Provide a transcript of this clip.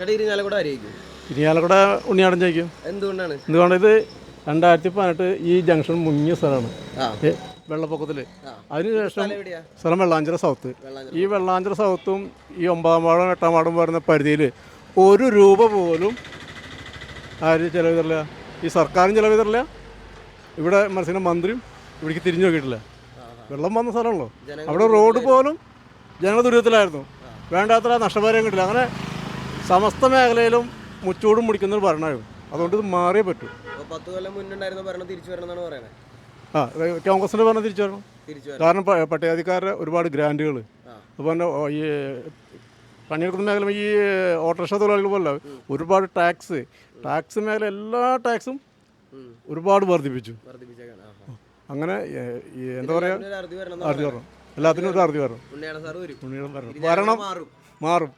ഇരിങ്ങാലക്കുട ഉണ്ണിയാടൻ ജയിക്കും. എന്തുകൊണ്ട് ഇത് 2018 ഈ ജംഗ്ഷൻ മുങ്ങിയ സ്ഥലമാണ് വെള്ളപ്പൊക്കത്തിൽ. അതിനുശേഷം സ്ഥലം വെള്ളാഞ്ചിറ സൗത്ത്. ഈ വെള്ളാഞ്ചിറ സൗത്തും ഈ 9-ാം വാർഡും 8-ാം വാർഡും വരുന്ന പരിധിയിൽ ₹1 പോലും ആര് ചിലവ് തരില്ല. ഈ സർക്കാരും ചിലവ് തരില്ല. ഇവിടെ മനസ്സിലെ മന്ത്രിയും ഇവിടേക്ക് തിരിഞ്ഞു നോക്കിയിട്ടില്ല. വെള്ളം വന്ന സ്ഥലമാണല്ലോ. അവിടെ റോഡ് പോലും ജനങ്ങൾ ദുരിതത്തിലായിരുന്നു. വേണ്ടാത്ര നഷ്ടപരിഹാരം കിട്ടില്ല. അങ്ങനെ സമസ്ത മേഖലയിലും മുച്ചൂടും മുടിക്കുന്നൊരു ഭരണമായിരുന്നു. അതുകൊണ്ട് ഇത് മാറിയേ പറ്റൂ. 10 കൊല്ലം മുന്നുണ്ടായിരുന്ന ഭരണം തിരിച്ചു വരണം എന്നാണ് പറയുന്നത്. കോൺഗ്രസിൻ്റെ ഭരണം തിരിച്ചു വരണം. കാരണം പട്ടികജാതിക്കാരുടെ ഒരുപാട് ഗ്രാൻറ്റുകൾ, അതുപോലെ ഈ പണിയെടുക്കുന്ന മേഖല, ഈ ഓട്ടോറിക്ഷ തൊഴിലാളികൾ പോലെ ഒരുപാട് ടാക്സ് മേഖല എല്ലാ ടാക്സും ഒരുപാട് വർദ്ധിപ്പിച്ചു. അങ്ങനെ എന്താ പറയുക, അറുതി വരണം. എല്ലാത്തിനും ഒരു അറുതി വരണം. വരണം മാറും.